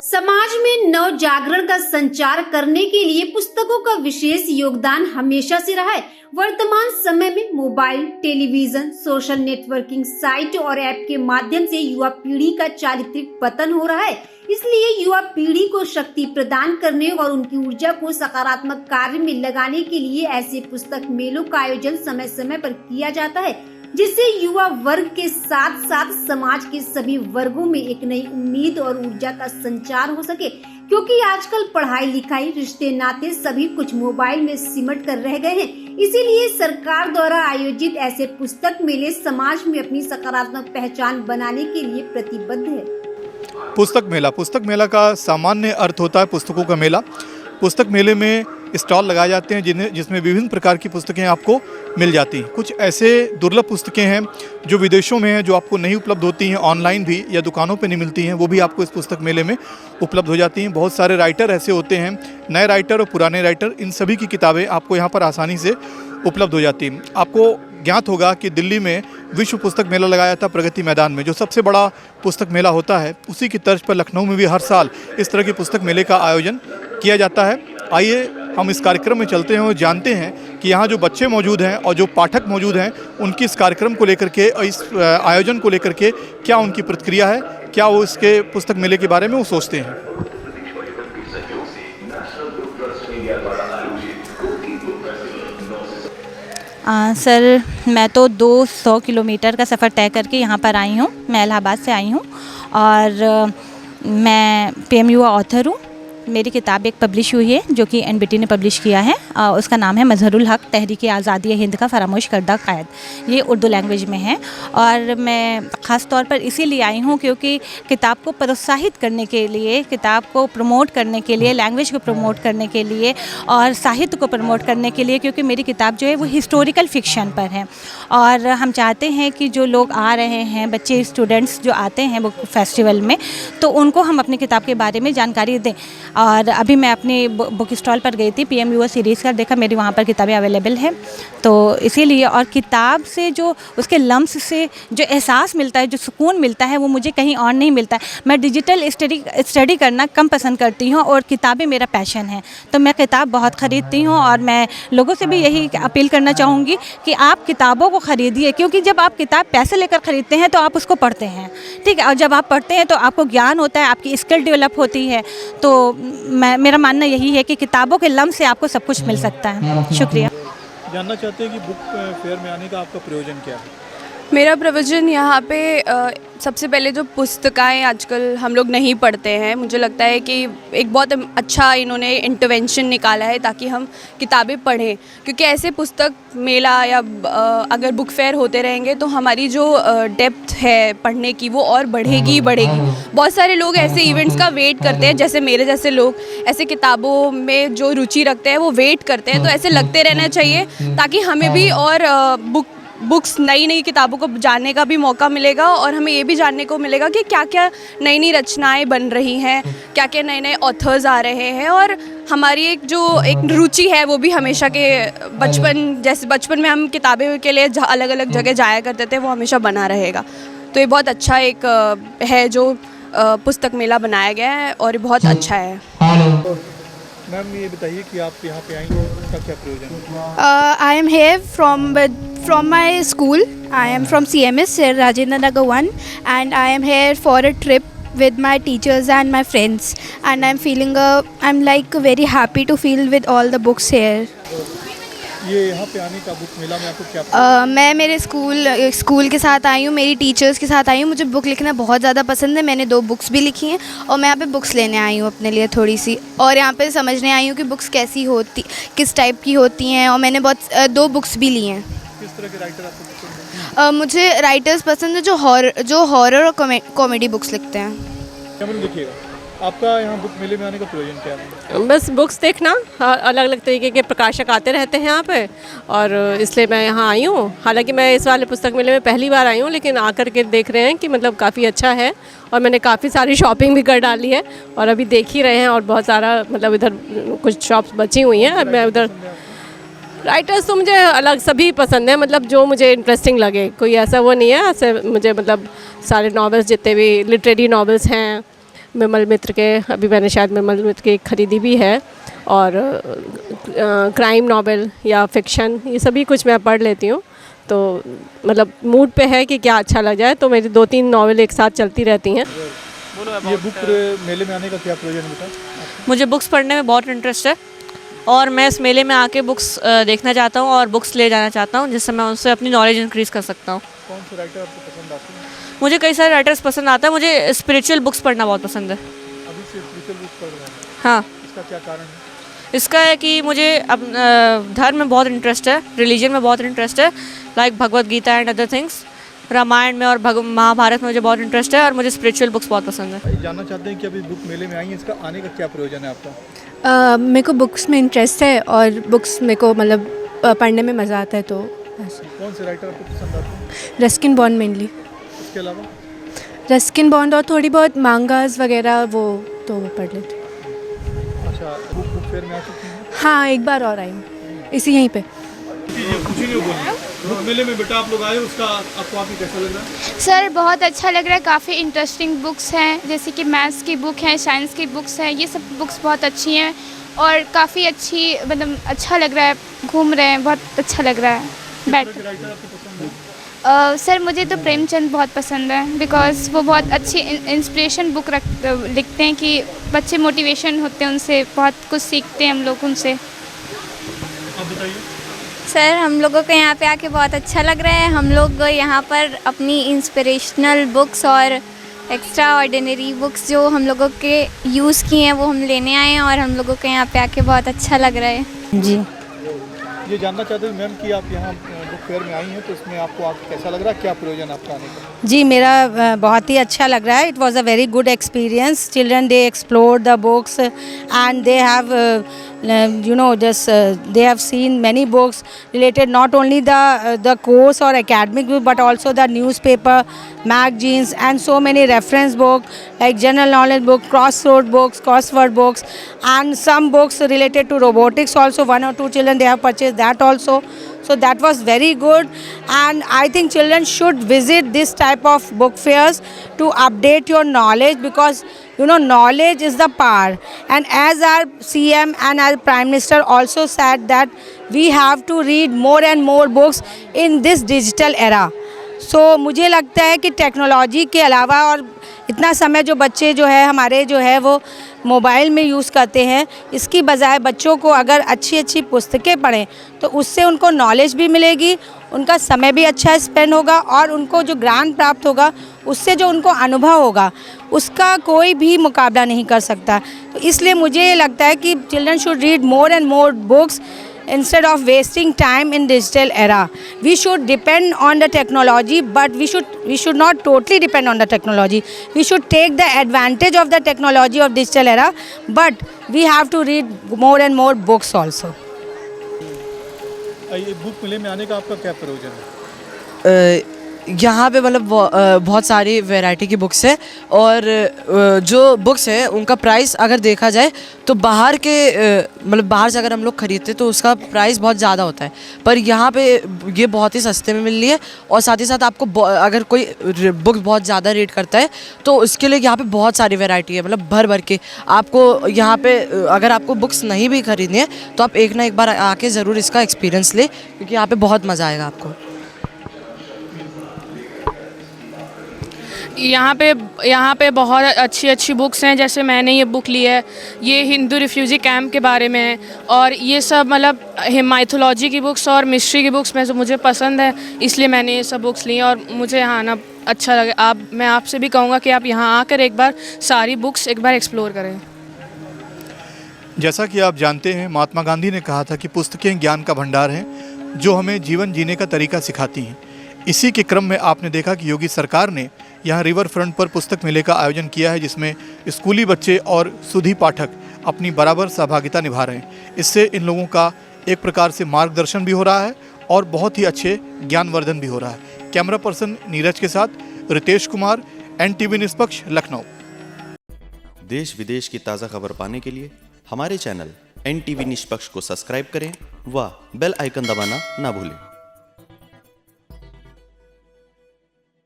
समाज में नव जागरण का संचार करने के लिए पुस्तकों का विशेष योगदान हमेशा से रहा है। वर्तमान समय में mobile, television, social networking site और ऐप के माध्यम से युवा पीढ़ी का चारित्रिक पतन हो रहा है। इसलिए युवा पीढ़ी को शक्ति प्रदान करने और उनकी ऊर्जा को सकारात्मक कार्य में लगाने के लिए ऐसे पुस्तक मेलों का आयोजन समय समय पर किया जाता है, जिससे युवा वर्ग के साथ साथ समाज के सभी वर्गों में एक नई उम्मीद और ऊर्जा का संचार हो सके। क्योंकि आजकल पढ़ाई लिखाई, रिश्ते नाते सभी कुछ मोबाइल में सिमट कर रह गए हैं, इसीलिए सरकार द्वारा आयोजित ऐसे पुस्तक मेले समाज में अपनी सकारात्मक पहचान बनाने के लिए प्रतिबद्ध है। पुस्तक मेला का सामान्य अर्थ होता है पुस्तकों का मेला। पुस्तक मेले में स्टॉल लगाए जाते हैं जिसमें विभिन्न प्रकार की पुस्तकें आपको मिल जाती हैं। कुछ ऐसे दुर्लभ पुस्तकें हैं जो विदेशों में हैं, जो आपको नहीं उपलब्ध होती हैं, ऑनलाइन भी या दुकानों पे नहीं मिलती हैं, वो भी आपको इस पुस्तक मेले में उपलब्ध हो जाती हैं। बहुत सारे राइटर ऐसे होते हैं, नए राइटर और पुराने राइटर, इन सभी की किताबें आपको यहाँ पर आसानी से उपलब्ध हो जाती हैं। आपको ज्ञात होगा कि दिल्ली में विश्व पुस्तक मेला लगाया था प्रगति मैदान में, जो सबसे बड़ा पुस्तक मेला होता है। उसी की तर्ज पर लखनऊ में भी हर साल इस तरह के पुस्तक मेले का आयोजन किया जाता है। आइए हम इस कार्यक्रम में चलते हैं और जानते हैं कि यहाँ जो बच्चे मौजूद हैं और जो पाठक मौजूद हैं, उनकी इस कार्यक्रम को लेकर के, इस आयोजन को लेकर के क्या उनकी प्रतिक्रिया है, क्या वो इसके पुस्तक मेले के बारे में वो सोचते हैं। सर, मैं तो 200 किलोमीटर का सफ़र तय करके यहाँ पर आई हूँ। मैं इलाहाबाद से आई हूँ और मैं PMU ऑथर हूँ। मेरी किताब एक पब्लिश हुई है जो कि NBT ने पब्लिश किया है। उसका नाम है मजहरुल हक, तहरीक आज़ादी हिंद का फरामोश करदा क़ायद। ये उर्दू लैंग्वेज में है और मैं ख़ास तौर पर इसीलिए आई हूँ क्योंकि किताब को प्रोत्साहित करने के लिए, किताब को प्रमोट करने के लिए, लैंग्वेज को प्रमोट करने के लिए और साहित्य को प्रमोट करने के लिए, क्योंकि मेरी किताब जो है वो हिस्टोरिकल फिक्शन पर है। और हम चाहते हैं कि जो लोग आ रहे हैं, बच्चे, स्टूडेंट्स जो आते हैं बुक फेस्टिवल में, तो उनको हम अपनी किताब के बारे में जानकारी दें। और अभी मैं अपनी बुक स्टॉल पर गई थी, PMU सीरीज़ का, देखा मेरी वहाँ पर किताबें अवेलेबल हैं। तो इसीलिए, और किताब से जो उसके लम्स से जो एहसास मिलता है, जो सुकून मिलता है, वो मुझे कहीं और नहीं मिलता है। मैं डिजिटल स्टडी करना कम पसंद करती हूँ और किताबें मेरा पैशन है, तो मैं किताब बहुत ख़रीदती हूँ। और मैं लोगों से भी यही अपील करना चाहूँगी कि आप किताबों को ख़रीदिए, क्योंकि जब आप किताब पैसे लेकर ख़रीदते हैं तो आप उसको पढ़ते हैं, ठीक है, और जब आप पढ़ते हैं तो आपको ज्ञान होता है, आपकी स्किल डेवलप होती है। तो मेरा मानना यही है कि किताबों के लम्स से आपको सब कुछ मिल सकता है। शुक्रिया। जानना चाहते हैं कि बुक फेयर में आने का आपका प्रयोजन क्या है? मेरा प्रवचन यहाँ पे सबसे पहले जो पुस्तकें आजकल हम लोग नहीं पढ़ते हैं, मुझे लगता है कि एक बहुत अच्छा इन्होंने इंटरवेंशन निकाला है ताकि हम किताबें पढ़ें। क्योंकि ऐसे पुस्तक मेला या अगर बुक फेयर होते रहेंगे तो हमारी जो डेप्थ है पढ़ने की वो और बढ़ेगी ही बढ़ेगी। बहुत सारे लोग ऐसे इवेंट्स का वेट करते हैं, जैसे मेरे जैसे लोग ऐसे किताबों में जो रुचि रखते हैं वो वेट करते हैं। तो ऐसे लगते रहना चाहिए ताकि हमें भी और बुक्स, नई नई किताबों को जानने का भी मौका मिलेगा और हमें ये भी जानने को मिलेगा कि क्या क्या नई नई रचनाएं बन रही हैं, क्या क्या नए नए ऑथर्स आ रहे हैं। और हमारी एक रुचि है वो भी हमेशा के बचपन में हम किताबें के लिए अलग अलग जगह जाया करते थे, वो हमेशा बना रहेगा। तो ये बहुत अच्छा एक है जो पुस्तक मेला बनाया गया है और ये बहुत अच्छा है। मैम, ये बताइए कि आप यहाँ पे आई हो, उसका क्या प्रयोजन है? I am here from my school. I am from CMS, Rajendra Nagar 1, and I am here for a trip with my teachers and my friends. And I'm like very happy to feel with all the books here. ये यहाँ पे आने का, book मेला में आपको क्या मैं मेरे स्कूल के साथ आई हूँ, मेरी टीचर्स के साथ आई हूँ। मुझे बुक लिखना बहुत ज़्यादा पसंद है। मैंने 2 बुक्स भी लिखी हैं और मैं यहाँ पे बुक्स लेने आई हूँ अपने लिए थोड़ी सी, और यहाँ पे समझने आई हूँ कि बुक्स कैसी होती, किस टाइप की होती हैं। और मैंने 2 बुक्स भी ली हैं। किस तरह के राइटर आपको पसंद है? मुझे राइटर्स पसंद है जो हॉरर और कॉमेडी बुक्स लिखते हैं। क्या मुझे लिखिएगा, आपका यहाँ बुक मेले में आने का प्रयोजन क्या है? बस बुक्स देखना, अलग अलग तरीके के प्रकाशक आते रहते हैं यहाँ पे, और इसलिए मैं यहाँ आई हूँ। हालांकि मैं इस वाले पुस्तक मेले में पहली बार आई हूँ, लेकिन आकर के देख रहे हैं कि मतलब काफ़ी अच्छा है और मैंने काफ़ी सारी शॉपिंग भी कर डाली है और अभी देख ही रहे हैं। और बहुत सारा मतलब इधर कुछ शॉप्स बची हुई हैं, मैं उधर राइटर्स तो मुझे अलग सभी पसंद है, मतलब जो मुझे इंटरेस्टिंग लगे, कोई ऐसा वो नहीं है। ऐसे मुझे मतलब सारे नॉवेल्स जितने भी लिटरेरी नॉवेल्स हैं विमल मित्र के, अभी मैंने शायद विमल मित्र की खरीदी भी है, और क्राइम नॉवेल या फिक्शन, ये सभी कुछ मैं पढ़ लेती हूँ। तो मतलब मूड पे है कि क्या अच्छा लग जाए, तो मेरी 2-3 नॉवेल एक साथ चलती रहती हैं। ये बुक मेले में आने का क्या प्रयोजन है बेटा? मुझे बुक्स पढ़ने में बहुत इंटरेस्ट है और मैं इस मेले में आके बुक्स देखना चाहता हूँ और बुक्स ले जाना चाहता हूँ, जिससे मैं उनसे अपनी नॉलेज इंक्रीज़ कर सकता हूँ। कौन से राइटर आपको पसंद आते हैं? मुझे कई सारे राइटर्स पसंद आते हैं। मुझे स्पिरिचुअल बुक्स पढ़ना बहुत पसंद है। अभी से स्पिरिचुअल बुक पढ़ रहे हैं, हाँ, इसका क्या कारण है? इसका है कि मुझे अब धर्म में बहुत इंटरेस्ट है, रिलीजन में बहुत इंटरेस्ट है, like Bhagavad Gita and other things. Ramayana में और महाभारत में मुझे बहुत इंटरेस्ट है और मुझे स्पिरिचुअल बुक्स बहुत पसंद है। जानना चाहते हैं कि अभी बुक मेले में आई है, इसका आने का क्या प्रयोजन है आपका? मेरे को बुक्स में इंटरेस्ट है और बुक्स मेरे को मतलब पढ़ने में मज़ा आता है, तो कौन से राइटर आपको पसंद आते हैं? Ruskin bond mainly. इसके अलावा रस्किन बॉन्ड और थोड़ी बहुत मांगास वगैरह वो पढ़ लेती हूँ। अच्छा, बुक फेयर में आ चुकी हैं? हाँ, एक बार और आई हूँ इसी यहीं पे। कुछ नहीं बोलिए, बुक मेले में बेटा आप लोग आए, उसका आपको आके कैसा लग रहा है? सर बहुत अच्छा लग रहा है, काफ़ी इंटरेस्टिंग बुक्स हैं, जैसे कि मैथ्स की बुक है, साइंस की बुक्स हैं, ये सब बुक्स बहुत अच्छी हैं और काफ़ी अच्छी, मतलब अच्छा लग रहा है, घूम रहे हैं, बहुत अच्छा लग रहा है बैठ। राइटर आपको पसंद है? सर मुझे तो प्रेमचंद बहुत पसंद है, बिकॉज़ वो बहुत अच्छी इंस्पिरेशन बुक लिखते हैं कि बच्चे मोटिवेशन होते हैं उनसे, बहुत कुछ सीखते हैं हम लोग उनसे। आप बताइए। सर हम लोगों को यहाँ पे आके बहुत अच्छा लग रहा है। हम लोग यहाँ पर अपनी इंस्पिरेशनल बुक्स और एक्स्ट्रा ऑर्डिनरी बुक्स जो हम लोगों के यूज़ की हैं वो हम लेने आए हैं और हम लोगों को यहाँ पे आके बहुत अच्छा लग रहा है। जी, ये जानना चाहते हैं मैम कि आप यहाँ बुक फेयर में आई हैं, तो इसमें आपको कैसा लग रहा है, क्या प्रयोजन आपका आने का? जी मेरा बहुत ही अच्छा लग रहा है। It was a very good experience. Children they explore the books and they have they have seen many books related, not only the course or academic book, but also the newspaper, magazines, and so many reference books like general knowledge book, crossroad books, crossword books, and some books related to robotics also. 1 or 2 children, they have purchased that also. So that was very good, and I think children should visit this type of book fairs to update your knowledge, because knowledge is the power. And as our CM and our Prime Minister also said that we have to read more and more books in this digital era. So मुझे लगता है कि technology के अलावा, और इतना समय जो बच्चे जो है हमारे जो है वो मोबाइल में यूज़ करते हैं, इसकी बजाय बच्चों को अगर अच्छी अच्छी पुस्तकें पढ़ें तो उससे उनको नॉलेज भी मिलेगी, उनका समय भी अच्छा स्पेंड होगा, और उनको जो ज्ञान प्राप्त होगा उससे जो उनको अनुभव होगा उसका कोई भी मुकाबला नहीं कर सकता। तो इसलिए मुझे लगता है कि children should read more and more books instead of wasting time in digital era. We should depend on the technology, but we should not totally depend on the technology. We should take the advantage of the technology of digital era, but we have to read more and more books also. ये book मेले में आने का आपका क्या प्रयोजन है? यहाँ पे मतलब बहुत सारी वैरायटी की बुक्स है, और जो बुक्स हैं उनका प्राइस अगर देखा जाए तो बाहर के मतलब बाहर से अगर हम लोग ख़रीदते तो उसका प्राइस बहुत ज़्यादा होता है, पर यहाँ पे ये बहुत ही सस्ते में मिल रही है। और साथ ही साथ आपको अगर कोई बुक बहुत ज़्यादा रेट करता है तो उसके लिए यहाँ पे बहुत सारी वैरायटी है, मतलब भर भर के। आपको यहाँ पे अगर आपको बुक्स नहीं भी खरीदनी है तो आप एक ना एक बार आके ज़रूर इसका एक्सपीरियंस लें, क्योंकि यहाँ पे बहुत मज़ा आएगा आपको। यहाँ पे बहुत अच्छी बुक्स हैं, जैसे मैंने ये बुक ली है, ये हिंदू रिफ्यूजी कैंप के बारे में है, और ये सब मतलब माइथोलॉजी की बुक्स और मिस्ट्री की बुक्स में जो मुझे पसंद है, इसलिए मैंने ये सब बुक्स ली हैं और मुझे यहाँ आना अच्छा लगे। मैं आपसे भी कहूँगा कि आप यहाँ आकर एक बार सारी बुक्स एक बार एक्सप्लोर करें। जैसा कि आप जानते हैं, महात्मा गांधी ने कहा था कि पुस्तकें ज्ञान का भंडार हैं जो हमें जीवन जीने का तरीका सिखाती हैं। इसी के क्रम में आपने देखा कि योगी सरकार ने यहाँ रिवर फ्रंट पर पुस्तक मेले का आयोजन किया है, जिसमें स्कूली बच्चे और सुधी पाठक अपनी बराबर सहभागिता निभा रहे हैं। इससे इन लोगों का एक प्रकार से मार्गदर्शन भी हो रहा है और बहुत ही अच्छे ज्ञानवर्धन भी हो रहा है। कैमरा पर्सन नीरज के साथ रितेश कुमार, NTV निष्पक्ष, लखनऊ। देश विदेश की ताज़ा खबर पाने के लिए हमारे चैनल NTV निष्पक्ष को सब्सक्राइब करें व बेल आइकन दबाना ना भूलें।